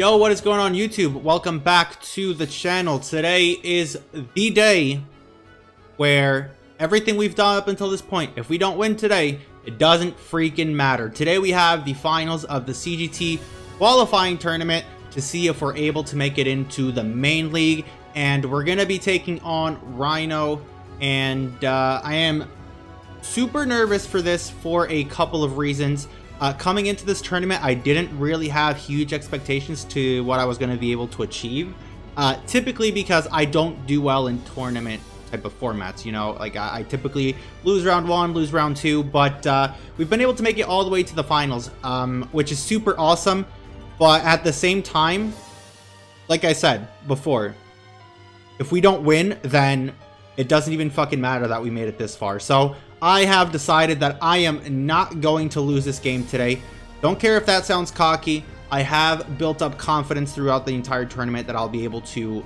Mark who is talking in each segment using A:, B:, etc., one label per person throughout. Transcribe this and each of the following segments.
A: Yo, what is going on YouTube? Welcome back to the channel. Today is the day where everything we've done up until this point, if we don't win today, it doesn't freaking matter. Today we have the finals of the CGT qualifying tournament to see if we're able to make it into the main league. And we're going to be taking on Rhino. And I am super nervous for this for a couple of reasons. Coming into this tournament, I didn't really have huge expectations to what I was going to be able to achieve. Typically because I don't do well in tournament type of formats, you know, like I typically lose round one, lose round two, but we've been able to make it all the way to the finals, which is super awesome. But at the same time, like I said before, if we don't win, then it doesn't even fucking matter that we made it this far. So I have decided that I am not going to lose this game today. Don't care if that sounds cocky. I have built up confidence throughout the entire tournament that I'll be able to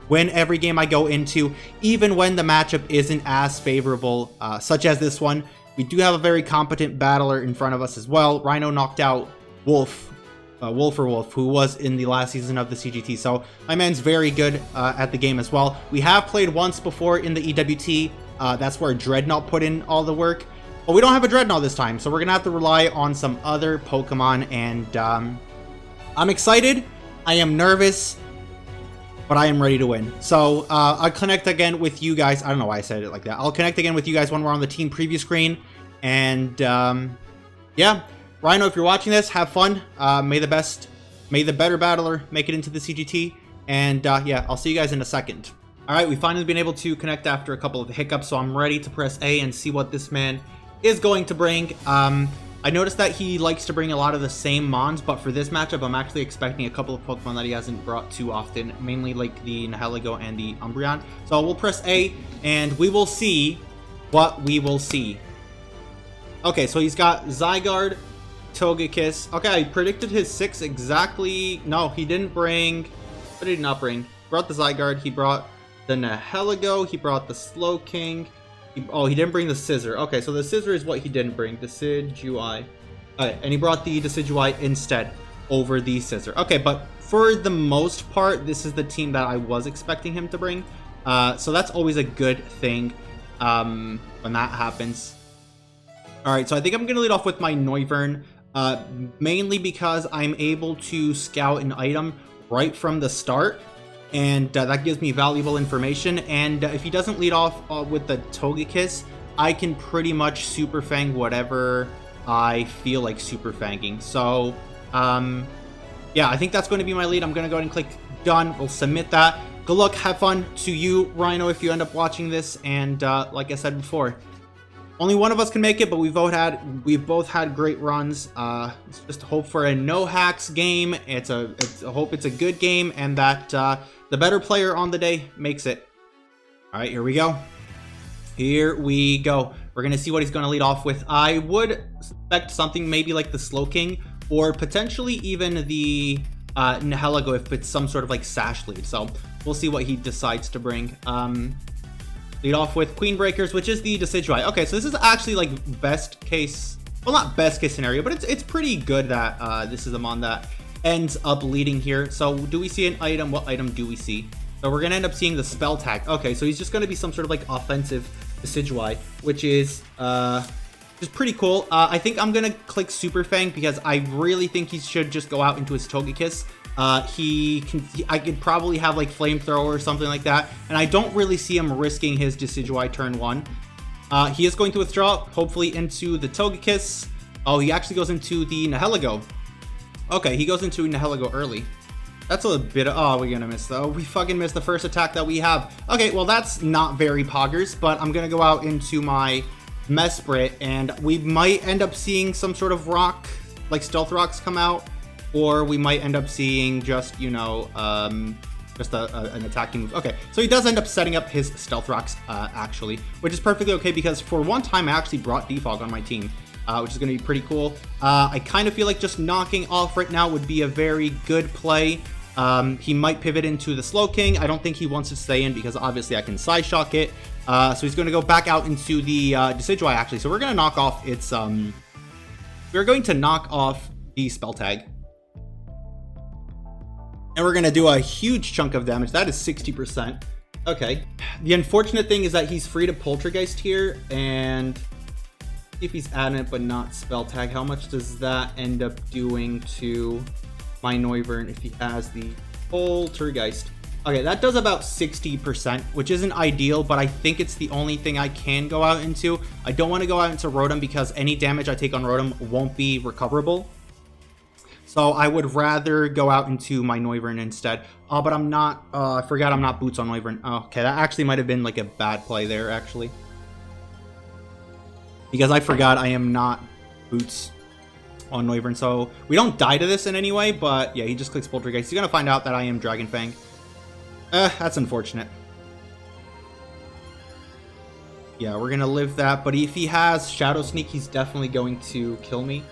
A: win every game I go into, even when the matchup isn't as favorable, such as this one. We do have a very competent battler in front of us as well. Rhino knocked out Wolf, who was in the last season of the CGT. So my man's very good at the game as well. We have played once before in the EWT. That's where Dreadnought put in all the work. But we don't have a Dreadnought this time, so we're going to have to rely on some other Pokemon. And I'm excited. I am nervous, but I am ready to win. So I'll connect again with you guys. I don't know why I said it like that. I'll connect again with you guys when we're on the team preview screen. And yeah, Rhino, if you're watching this, have fun. May the better battler make it into the CGT. And yeah, I'll see you guys in a second. All right, we've finally been able to connect after a couple of hiccups, so I'm ready to press A and see what this man is going to bring. I noticed that he likes to bring a lot of the same Mons, but for this matchup, I'm actually expecting a couple of Pokemon that he hasn't brought too often, mainly like the Nihilego and the Umbreon. So we'll press A, and we will see what we will see. Okay, so he's got Zygarde, Togekiss. Okay, I predicted his 6 exactly. No, he didn't bring... What did he not bring? He brought the Zygarde, he brought the Nihilego, he brought the Slowking. He didn't bring the Scissor. Okay, so the Scissor is what he didn't bring. Decidueye. Okay, and he brought the Decidueye instead over the Scissor. Okay, but for the most part, this is the team that I was expecting him to bring. So that's always a good thing when that happens. Alright, so I think I'm going to lead off with my Noivern. Mainly because I'm able to scout an item right from the start. And that gives me valuable information. And if he doesn't lead off with the Togekiss, I can pretty much Super Fang whatever I feel like Super Fanging. So, yeah, I think that's going to be my lead. I'm going to go ahead and click done. We'll submit that. Good luck. Have fun to you, Rhino, if you end up watching this. And like I said before, only one of us can make it, but we've both had great runs. Let's just hope for a no hacks game. I hope it's a good game and that the better player on the day makes it. All right, here we go. Here we go. We're gonna see what he's gonna lead off with. I would expect something maybe like the Slowking or potentially even the Nihilego if it's some sort of like sash lead. So we'll see what he decides to bring. Lead off with Queen Breakers, which is the Decidueye. Okay, so this is actually like best case, well, not best case scenario, but it's pretty good that this is a mon that ends up leading here. So do we see an item? What item do we see? So we're gonna end up seeing the Spell Tag. Okay, so he's just gonna be some sort of like offensive Decidueye, which is just pretty cool. I think I'm gonna click Super Fang because I really think he should just go out into his Togekiss. I could probably have like Flamethrower or something like that, and I don't really see him risking his Decidueye turn 1. He is going to withdraw, hopefully into the Togekiss. Oh, he actually goes into the Nihilego. Okay, he goes into Nihilego early. That's a bit of... Oh, we're gonna miss though. We fucking missed the first attack that we have. Okay, well that's not very poggers, but I'm gonna go out into my Mesprit, and we might end up seeing some sort of rock, like Stealth Rocks come out. Or we might end up seeing just, you know, just an attacking move. Okay, so he does end up setting up his Stealth Rocks, actually, which is perfectly okay because for one time I actually brought Defog on my team, which is going to be pretty cool. I kind of feel like just knocking off right now would be a very good play. He might pivot into the Slowking. I don't think he wants to stay in because obviously I can Psyshock it. So he's going to go back out into the Decidueye, actually. So we're going to knock off its... We're going to knock off the Spell Tag. And we're going to do a huge chunk of damage. That is 60%. Okay. The unfortunate thing is that he's free to Poltergeist here. And if he's adamant but not spell tag, how much does that end up doing to my Noivern if he has the Poltergeist? Okay, that does about 60%, which isn't ideal, but I think it's the only thing I can go out into. I don't want to go out into Rotom because any damage I take on Rotom won't be recoverable. So I would rather go out into my Noivern instead. But I'm not, I forgot I'm not Boots on Noivern. Oh, okay, that actually might have been like a bad play there, actually. Because I forgot I am not Boots on Noivern. So we don't die to this in any way, but yeah, he just clicks Poltergeist. He's going to find out that I am Dragon Fang. That's unfortunate. Yeah, we're going to live that. But if he has Shadow Sneak, he's definitely going to kill me.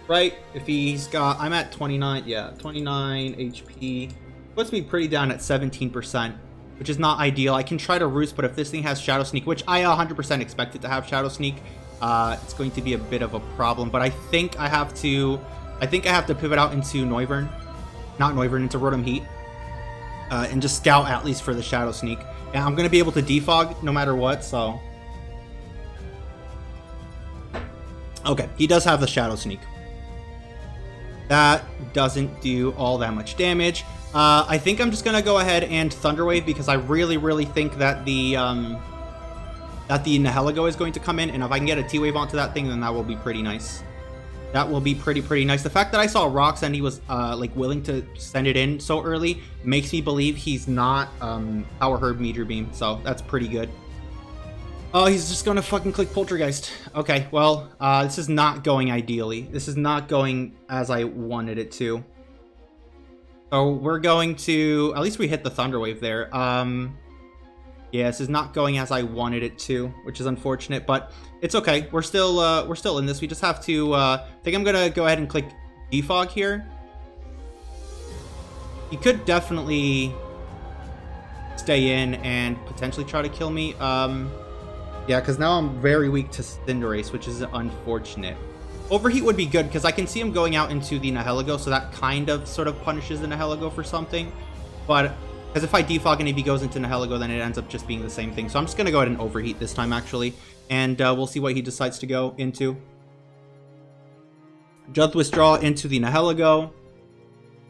A: Right? If he's got... I'm at 29. Yeah, 29 HP. Puts me pretty down at 17%, which is not ideal. I can try to Roost, but if this thing has Shadow Sneak, which I 100% expect it to have Shadow Sneak, it's going to be a bit of a problem. But I think I have to... pivot out into Noivern. Not Noivern, into Rotom Heat. And just scout at least for the Shadow Sneak. And I'm going to be able to defog no matter what, so... Okay, he does have the Shadow Sneak. That doesn't do all that much damage. I think I'm just going to go ahead and Thunder Wave because I really think that the Nihilego is going to come in. And if I can get a T-Wave onto that thing, then that will be pretty nice. That will be pretty nice. The fact that I saw Rocks and he was like willing to send it in so early makes me believe he's not Power Herb Meteor Beam. So that's pretty good. Oh, he's just gonna fucking click Poltergeist. Okay, well, this is not going ideally. This is not going as I wanted it to. So we're going to... At least we hit the Thunder Wave there. Yeah, this is not going as I wanted it to, which is unfortunate, but it's okay. We're still in this. We just have to... I think I'm gonna go ahead and click Defog here. He could definitely stay in and potentially try to kill me. Yeah, because now I'm very weak to Cinderace, which is unfortunate. Overheat would be good, because I can see him going out into the Nihilego, so that kind of sort of punishes the Nihilego for something. But, because if I defog and if he goes into Nihilego, then it ends up just being the same thing. So I'm just going to go ahead and Overheat this time, actually. And we'll see what he decides to go into. Just withdraw into the Nihilego.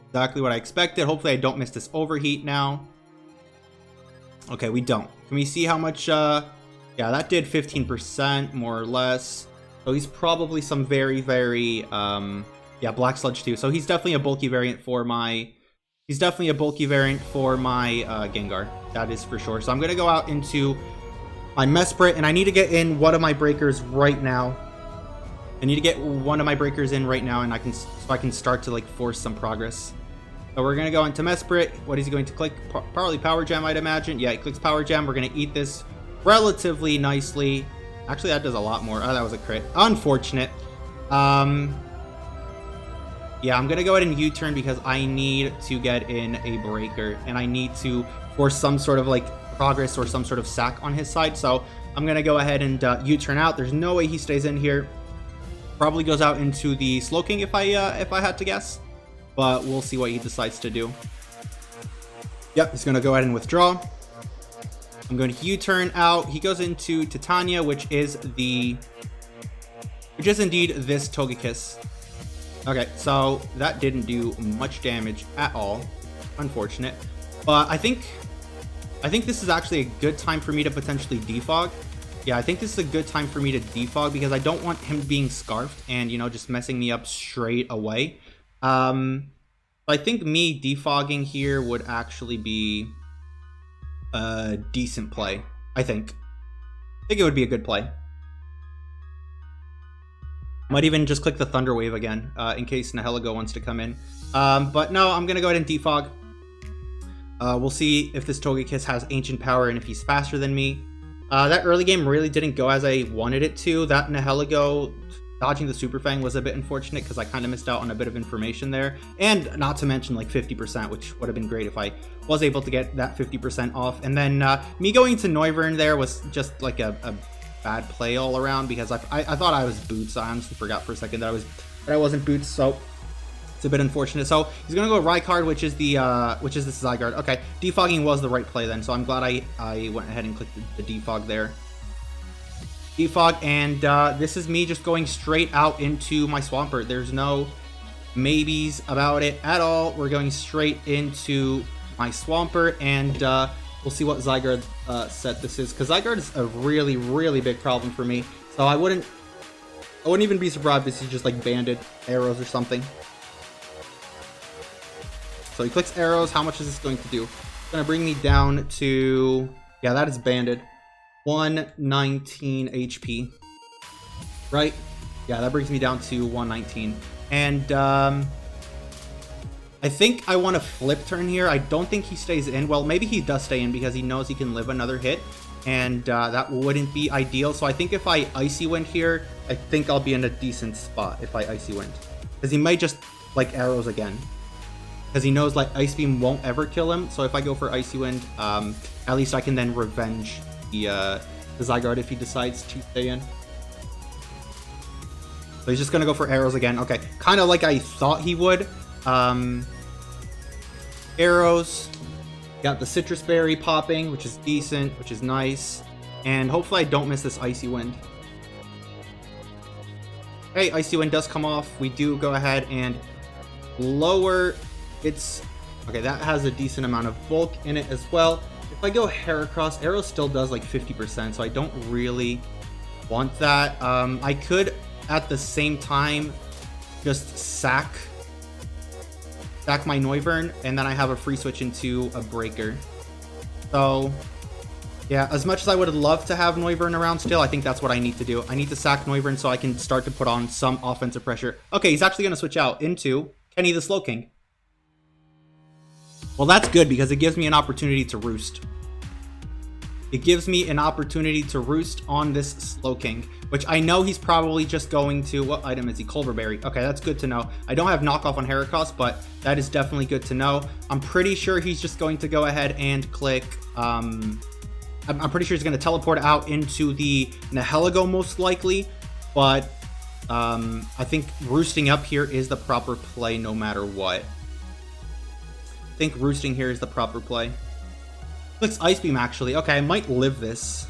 A: Exactly what I expected. Hopefully I don't miss this Overheat now. Okay, we don't. Can we see how much... Yeah, that did 15%, more or less. So he's probably some very... yeah, Black Sludge too. So he's definitely a bulky variant for my... Gengar. That is for sure. So I'm going to go out into my Mesprit, and I need to get in one of my breakers right now. I need to get one of my breakers in right now, and I can start to, like, force some progress. So we're going to go into Mesprit. What is he going to click? Probably Power Gem, I'd imagine. Yeah, he clicks Power Gem. We're going to eat this relatively nicely. Actually, that does a lot more. Oh, that was a crit. Unfortunate. Yeah, I'm gonna go ahead and U-turn because I need to get in a breaker, and I need to force some sort of like progress or some sort of sack on his side. So I'm gonna go ahead and U-turn out. There's no way he stays in here. Probably goes out into the Slowking if I had to guess, but we'll see what he decides to do. Yep, he's gonna go ahead and withdraw. I'm going to U-turn out. He goes into Titania, which is indeed this Togekiss. Okay, so that didn't do much damage at all. Unfortunate. But I think this is actually a good time for me to potentially defog. Yeah, I think this is a good time for me to defog because I don't want him being scarfed and, you know, just messing me up straight away. I think me defogging here would actually be a decent play. I think it would be a good play. Might even just click the Thunder Wave again in case Nihilego wants to come in. But no, I'm gonna go ahead and defog. We'll see if this Togekiss has ancient power and if he's faster than me. That early game really didn't go as I wanted it to. That Nihilego dodging the Super Fang was a bit unfortunate because I kind of missed out on a bit of information there. And not to mention like 50%, which would have been great if I was able to get that 50% off. And then me going to Noivern there was just like a bad play all around because I thought I was Boots. I honestly forgot for a second that I wasn't Boots. So It's a bit unfortunate. So he's gonna go Rykard, which is the Zygarde. Okay, defogging was the right play then. So I'm glad I went ahead and clicked the defog there. Defog, and this is me just going straight out into my Swampert. There's no maybes about it at all. We're going straight into my Swampert, and we'll see what Zygarde set this is, because Zygarde is a really, really big problem for me. So I wouldn't even be surprised if he just like banded arrows or something. So he clicks arrows. How much is this going to do? It's going to bring me down to, yeah, that is banded. 119 HP. Right? Yeah, that brings me down to 119. And I think I want to flip turn here. I don't think he stays in. Well, maybe he does stay in because he knows he can live another hit. And that wouldn't be ideal. So I think if I Icy Wind here, I think I'll be in a decent spot if I Icy Wind. Because he might just like arrows again. Because he knows like Ice Beam won't ever kill him. So if I go for Icy Wind, at least I can then revenge the Zygarde if he decides to stay in. So he's just going to go for arrows again. Okay, kind of like I thought he would. Arrows. Got the Citrus Berry popping, which is decent, which is nice. And hopefully I don't miss this Icy Wind. Okay, Icy Wind does come off. We do go ahead and lower its... Okay, that has a decent amount of bulk in it as well. If I go Heracross, Arrow still does like 50%, so I don't really want that. I could, at the same time, just sack my Noivern, and then I have a free switch into a Breaker. So, yeah, as much as I would love to have Noivern around still, I think that's what I need to do. I need to sack Noivern so I can start to put on some offensive pressure. Okay, he's actually going to switch out into Kenny the Slowking. Well, that's good because it gives me an opportunity to roost. It gives me an opportunity to roost on this Slowking, which I know he's probably just going to... What item is he? Culverberry. Okay, that's good to know. I don't have knockoff on Heracross, but that is definitely good to know. I'm pretty sure he's just going to go ahead and click... I'm pretty sure he's going to teleport out into the Nihilego most likely, but I think roosting up here is the proper play no matter what. I think roosting here is the proper play. Clicks Ice Beam, actually. Okay, I might live this.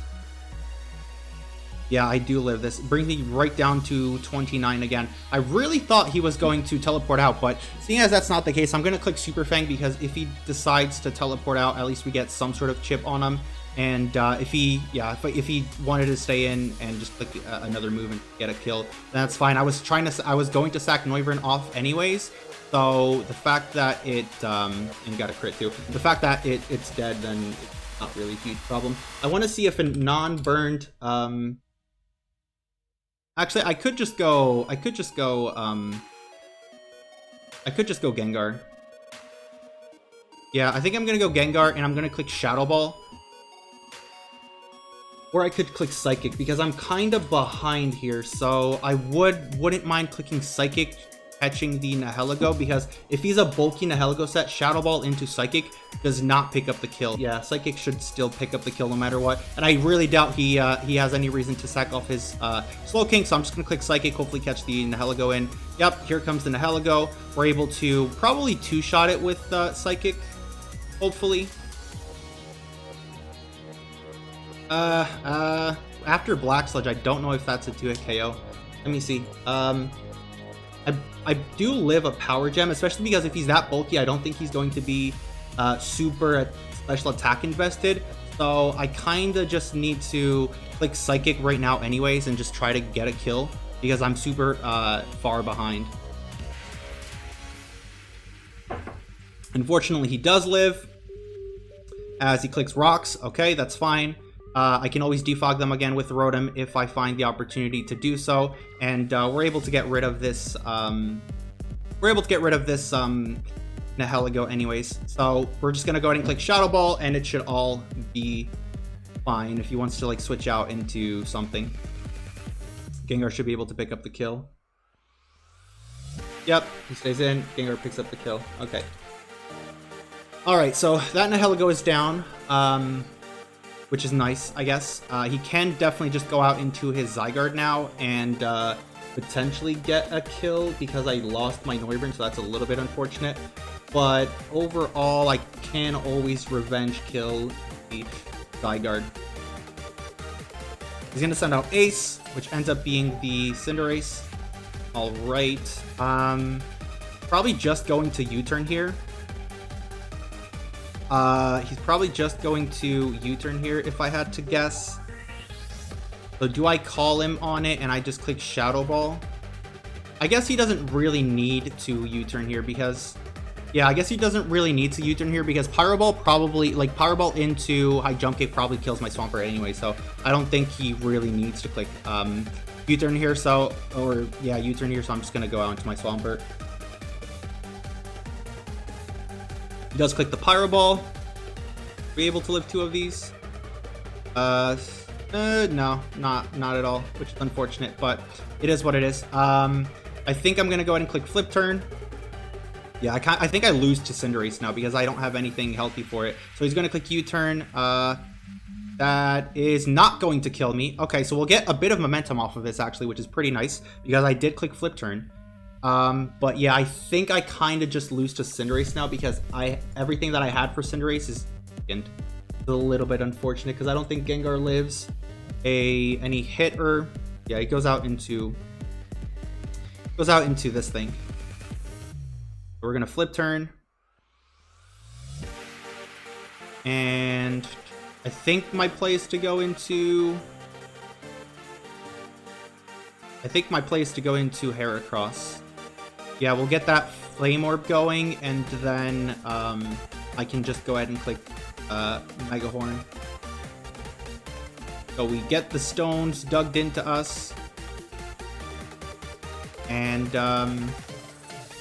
A: Yeah, I do live this. Brings me right down to 29 again. I really thought he was going to teleport out, but seeing as that's not the case, I'm going to click Super Fang because if he decides to teleport out, at least we get some sort of chip on him. And if he wanted to stay in and just click another move and get a kill, that's fine. I was going to sack Noivern off anyways. So the fact that it and got a crit too. The fact that it's dead, then it's not really a huge problem. I want to see if a non-burned actually I could just go Gengar. Yeah, I think I'm gonna go Gengar and I'm gonna click Shadow Ball. Or I could click Psychic because I'm kind of behind here, so I wouldn't mind clicking Psychic, catching the Nihilego, because if he's a bulky Nihilego set, Shadow Ball into Psychic does not pick up the kill. Yeah, Psychic should still pick up the kill no matter what, and I really doubt he has any reason to sack off his Slowking, so I'm just gonna click Psychic, hopefully catch the Nihilego in. Yep, here comes the Nihilego. We're able to probably two-shot it with Psychic, hopefully. After Black Sludge, I don't know if that's a 2-hit KO. Let me see. I do live a Power Gem, especially because if he's that bulky, I don't think he's going to be super special attack invested. So I kind of just need to click Psychic right now anyways and just try to get a kill because I'm super far behind. Unfortunately, he does live as he clicks Rocks. Okay, that's fine. I can always defog them again with Rotom if I find the opportunity to do so, and we're able to get rid of this. Nihilego anyways. So we're just gonna go ahead and click Shadow Ball, and it should all be fine. If he wants to like switch out into something, Gengar should be able to pick up the kill. Yep, he stays in. Gengar picks up the kill. Okay. All right, so that Nihilego is down. Which is nice, I guess. He can definitely just go out into his Zygarde now and potentially get a kill because I lost my Noivern, so that's a little bit unfortunate. But overall, I can always revenge kill each Zygarde. He's going to send out Ace, which ends up being the Cinderace. Alright. Probably just going to U-turn here. He's probably just going to U-turn here if I had to guess. So do I call him on it and I just click Shadow Ball? I guess he doesn't really need to U-turn here because... Yeah, I guess he doesn't really need to U-turn here because Pyro Ball probably... Like, Pyro Ball into High Jump Kick probably kills my Swampert anyway, so I don't think he really needs to click U-turn here, so... Or, yeah, U-turn here, so I'm just gonna go out into my Swampert. He does click the Pyro Ball. Are we able to live 2 of these? No, not at all, which is unfortunate, but it is what it is. I think I'm gonna go ahead and click Flip Turn. Yeah, I think I lose to Cinderace now because I don't have anything healthy for it. So he's gonna click U-turn. That is not going to kill me. Okay, so we'll get a bit of momentum off of this actually, which is pretty nice because I did click Flip Turn. But yeah, I think I kind of just lose to Cinderace now because everything that I had for Cinderace is weakened. It's a little bit unfortunate because I don't think Gengar lives any hit or yeah, it goes out into this thing. We're gonna Flip Turn, and I think my play is to go into Heracross. Yeah, we'll get that Flame Orb going, and then I can just go ahead and click Mega Horn. So we get the stones dug into us, and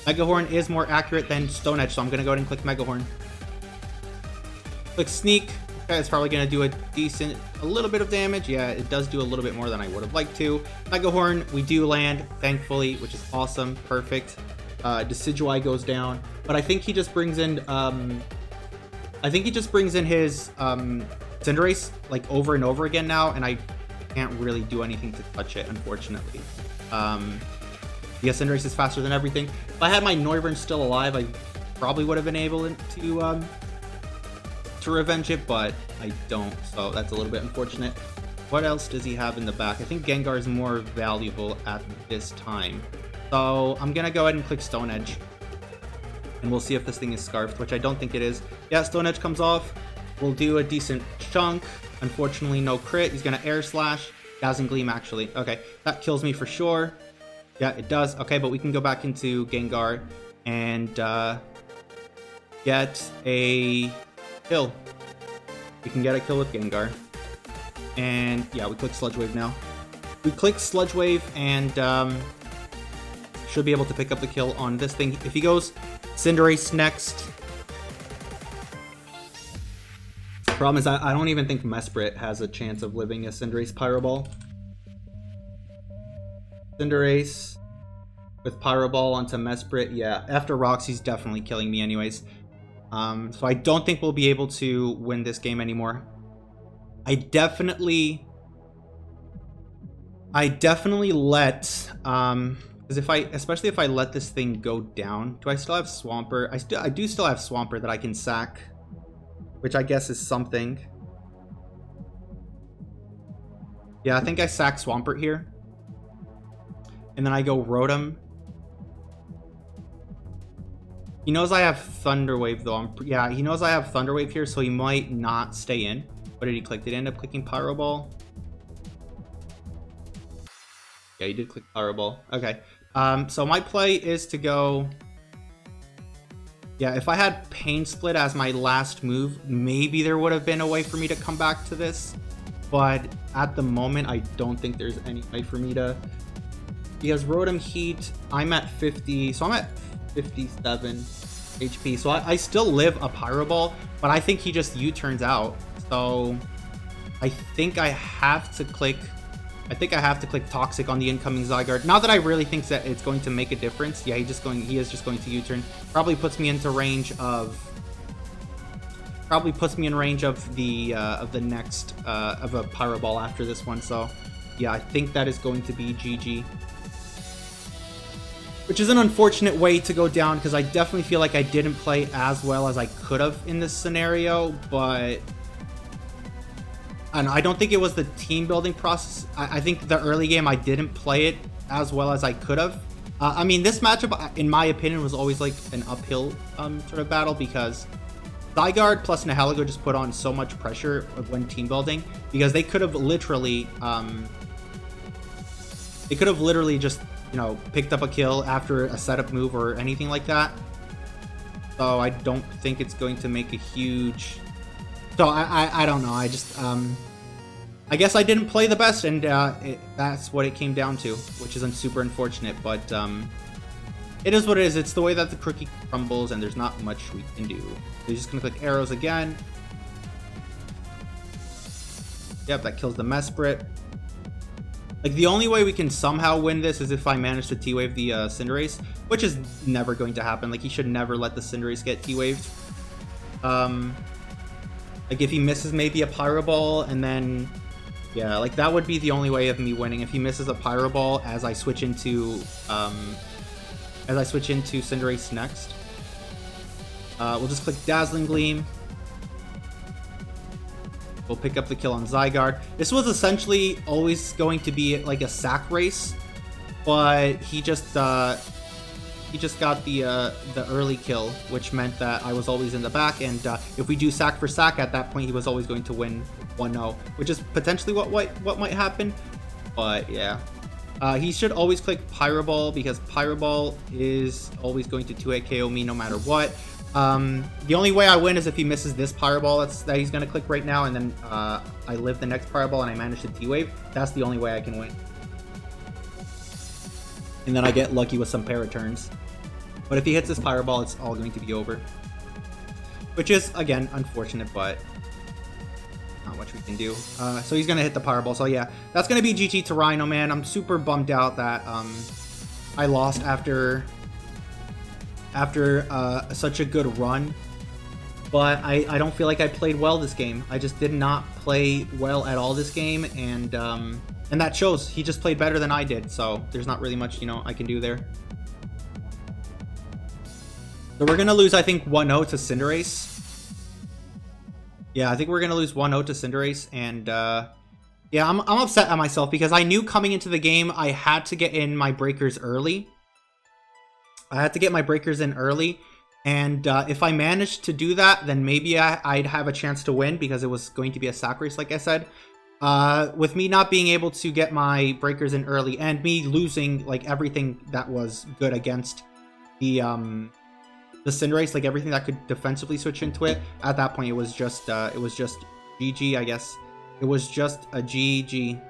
A: Mega Horn is more accurate than Stone Edge, so I'm gonna go ahead and click Mega Horn. Click Sneak. Okay, it's probably gonna do a little bit of damage. Yeah, it does do a little bit more than I would have liked to. Mega Horn, we do land, thankfully, which is awesome, perfect. Decidueye goes down, but I think he just brings in his Cinderace like over and over again now, and I can't really do anything to touch it, unfortunately. Yes, Cinderace is faster than everything. If I had my Noivern still alive, I probably would have been able to revenge it, but I don't, so that's a little bit unfortunate. What else does he have in the back? I think Gengar is more valuable at this time. So I'm gonna go ahead and click Stone Edge. And we'll see if this thing is Scarfed, which I don't think it is. Yeah, Stone Edge comes off. We'll do a decent chunk. Unfortunately, no crit. He's gonna Air Slash. Dazzling Gleam, actually. Okay, that kills me for sure. Yeah, it does. Okay, but we can go back into Gengar and get a kill. We can get a kill with Gengar. And yeah, we click Sludge Wave now. We click Sludge Wave and should be able to pick up the kill on this thing. If he goes Cinderace next. Problem is, I don't even think Mesprit has a chance of living a Cinderace Pyro Ball. Cinderace with Pyro Ball onto Mesprit. Yeah, after Rocks, he's definitely killing me anyways. So I don't think we'll be able to win this game anymore. I definitely let, because especially if I let this thing go down. Do I still have Swampert? I do still have Swampert that I can sack, which I guess is something. Yeah, I think I sack Swampert here. And then I go Rotom. He knows I have Thunder Wave though. Yeah, he knows I have Thunder Wave here, so he might not stay in. What did he click? Did he end up clicking Pyro Ball? Yeah, he did click Pyro Ball. Okay. So my play is to go... Yeah, if I had Pain Split as my last move, maybe there would have been a way for me to come back to this. But at the moment, I don't think there's any way for me to... Because Rotom Heat, I'm at 50, so I'm at 57 HP. So I still live a Pyro Ball, but I think he just U-turns out. So I think I have to click... Toxic on the incoming Zygarde. Not that I really think that it's going to make a difference. Yeah, he is just going to U-turn. Probably puts me into range of... the next of a Pyro Ball after this one. So yeah, I think that is going to be GG. which is an unfortunate way to go down because I definitely feel like I didn't play as well as I could have in this scenario, but I don't think it was the team building process. I think the early game I didn't play it as well as I could have. I mean, this matchup, in my opinion, was always like an uphill sort of battle because Zygarde plus Nihilego just put on so much pressure when team building because they could have literally just, you know, picked up a kill after a setup move or anything like that. So I don't think it's going to make a huge... So I don't know. I just I guess I didn't play the best, and that's what it came down to, which is super unfortunate. But it is what it is. It's the way that the cookie crumbles, and there's not much we can do. We're just gonna click arrows again. Yep, that kills the Mesprit. Like, the only way we can somehow win this is if I manage to T-Wave the Cinderace, which is never going to happen. Like, he should never let the Cinderace get T-Waved. Like, if he misses maybe a Pyro Ball, and then... Yeah, like, that would be the only way of me winning. If he misses a Pyro Ball as I switch into... Cinderace next. We'll just click Dazzling Gleam. We'll pick up the kill on Zygarde. This was essentially always going to be like a sack race, but he just got the early kill, which meant that I was always in the back, and if we do sack for sack at that point, he was always going to win 1-0, which is potentially what might happen. But yeah, he should always click Pyro Ball because Pyro Ball is always going to 2-hit KO me no matter what. The only way I win is if he misses this Pyro Ball that he's going to click right now, and then I live the next Pyro Ball and I manage to T-Wave. That's the only way I can win. And then I get lucky with some Paraturns. But if he hits this Pyro Ball, it's all going to be over. Which is, again, unfortunate, but not much we can do. So he's going to hit the Pyro Ball. So yeah, that's going to be GG to Rhino, man. I'm super bummed out that I lost after such a good run, but I don't feel like I played well this game. I just did not play well at all this game, and that shows. He just played better than I did, so there's not really much, you know, I can do there. So we're gonna lose, I think, 1-0 to Cinderace. Yeah, I think we're gonna lose 1-0 to Cinderace, and yeah, I'm upset at myself because I knew coming into the game I had to get in my breakers early. I had to get my breakers in early, and if I managed to do that, then maybe I'd have a chance to win because it was going to be a sack race, like I said. With me not being able to get my breakers in early and me losing like everything that was good against the Cinderace, like everything that could defensively switch into it, at that point it was just GG, I guess. It was just a GG. So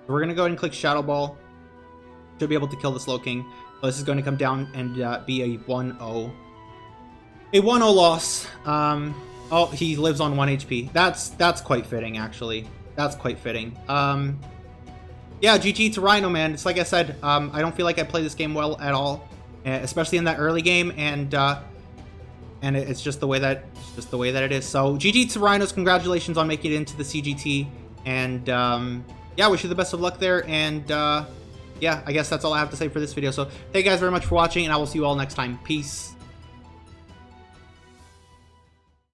A: we're gonna go ahead and click Shadow Ball. Should be able to kill the Slowking. So this is going to come down and be a 1-0. A 1-0 loss. Oh, he lives on 1 HP. That's quite fitting, actually. That's quite fitting. Yeah, GG to Rhino, man. It's like I said, I don't feel like I played this game well at all, especially in that early game, and it's just the way that it is. So GG to Rhinos. Congratulations on making it into the CGT, and yeah, wish you the best of luck there, and yeah, I guess that's all I have to say for this video. So thank you guys very much for watching, and I will see you all next time. Peace.